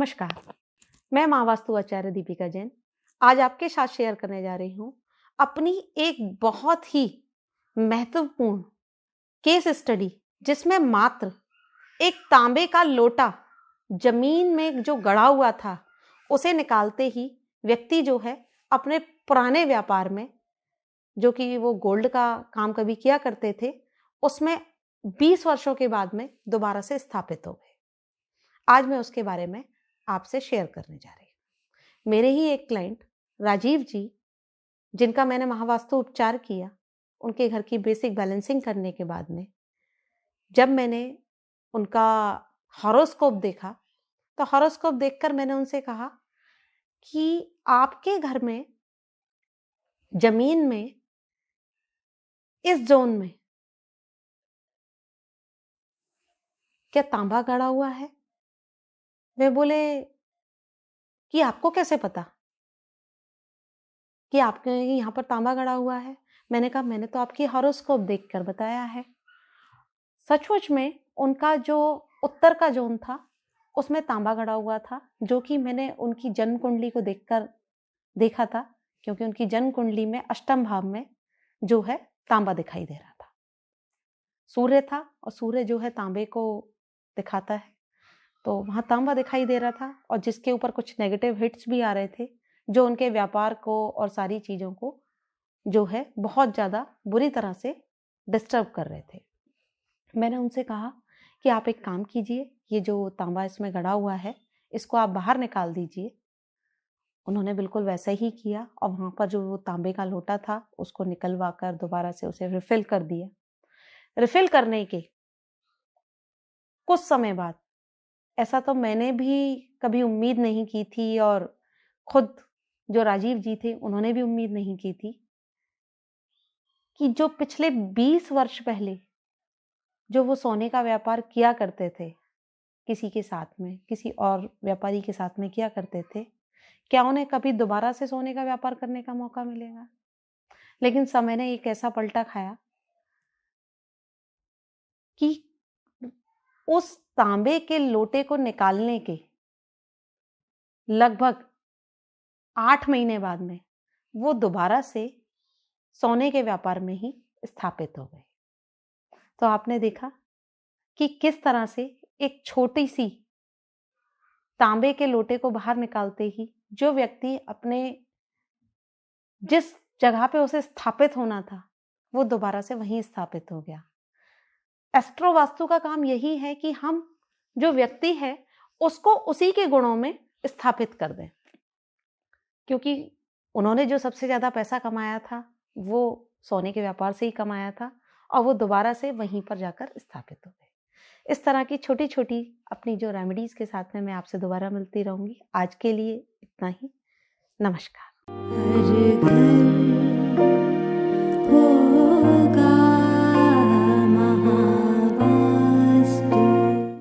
नमस्कार, मैं माँ वास्तु आचार्य दीपिका जैन आज आपके साथ शेयर करने जा रही हूँ अपनी एक बहुत ही महत्वपूर्ण केस स्टडी, जिसमें मात्र एक तांबे का लोटा जमीन में जो गड़ा हुआ था उसे निकालते ही व्यक्ति जो है अपने पुराने व्यापार में, जो कि वो गोल्ड का काम कभी किया करते थे, उसमें 20 वर्षों के बाद में दोबारा से स्थापित हो गए। आज मैं उसके बारे में आपसे शेयर करने जा रही हूँ। मेरे ही एक क्लाइंट राजीव जी, जिनका मैंने महावास्तु उपचार किया, उनके घर की बेसिक बैलेंसिंग करने के बाद में जब मैंने उनका हॉरोस्कोप देखा, तो हॉरोस्कोप देखकर मैंने उनसे कहा कि आपके घर में जमीन में इस जोन में क्या तांबा गड़ा हुआ है? वे बोले कि आपको कैसे पता कि आपके यहाँ पर तांबा गड़ा हुआ है? मैंने कहा मैंने तो आपकी हॉरोस्कोप देखकर बताया है। सचमुच में उनका जो उत्तर का जोन था उसमें तांबा गड़ा हुआ था, जो कि मैंने उनकी जन्म कुंडली को देखा था, क्योंकि उनकी जन्म कुंडली में अष्टम भाव में जो है तांबा दिखाई दे रहा था। सूर्य था और सूर्य जो है तांबे को दिखाता है, तो वहां तांबा दिखाई दे रहा था, और जिसके ऊपर कुछ नेगेटिव हिट्स भी आ रहे थे, जो उनके व्यापार को और सारी चीजों को जो है बहुत ज्यादा बुरी तरह से डिस्टर्ब कर रहे थे। मैंने उनसे कहा कि आप एक काम कीजिए, ये जो तांबा इसमें गड़ा हुआ है इसको आप बाहर निकाल दीजिए। उन्होंने बिल्कुल वैसा ही किया, और वहां पर जो वो तांबे का लोटा था उसको निकलवा कर दोबारा से उसे रिफिल कर दिया। रिफिल करने के कुछ समय बाद, ऐसा तो मैंने भी कभी उम्मीद नहीं की थी, और खुद जो राजीव जी थे उन्होंने भी उम्मीद नहीं की थी, कि जो पिछले 20 वर्ष पहले जो वो सोने का व्यापार किया करते थे, किसी के साथ में, किसी और व्यापारी के साथ में किया करते थे, क्या उन्हें कभी दोबारा से सोने का व्यापार करने का मौका मिलेगा? लेकिन समय ने एक ऐसा पलटा खाया कि उस तांबे के लोटे को निकालने के लगभग 8 महीने बाद में वो दोबारा से सोने के व्यापार में ही स्थापित हो गए। तो आपने देखा कि किस तरह से एक छोटी सी तांबे के लोटे को बाहर निकालते ही जो व्यक्ति अपने जिस जगह पे उसे स्थापित होना था वो दोबारा से वहीं स्थापित हो गया। एस्ट्रो वास्तु का काम यही है कि हम जो व्यक्ति है उसको उसी के गुणों में स्थापित कर दें, क्योंकि उन्होंने जो सबसे ज्यादा पैसा कमाया था वो सोने के व्यापार से ही कमाया था, और वो दोबारा से वहीं पर जाकर स्थापित हो गए। इस तरह की छोटी छोटी अपनी जो रेमेडीज के साथ में मैं आपसे दोबारा मिलती रहूंगी। आज के लिए इतना ही। नमस्कार।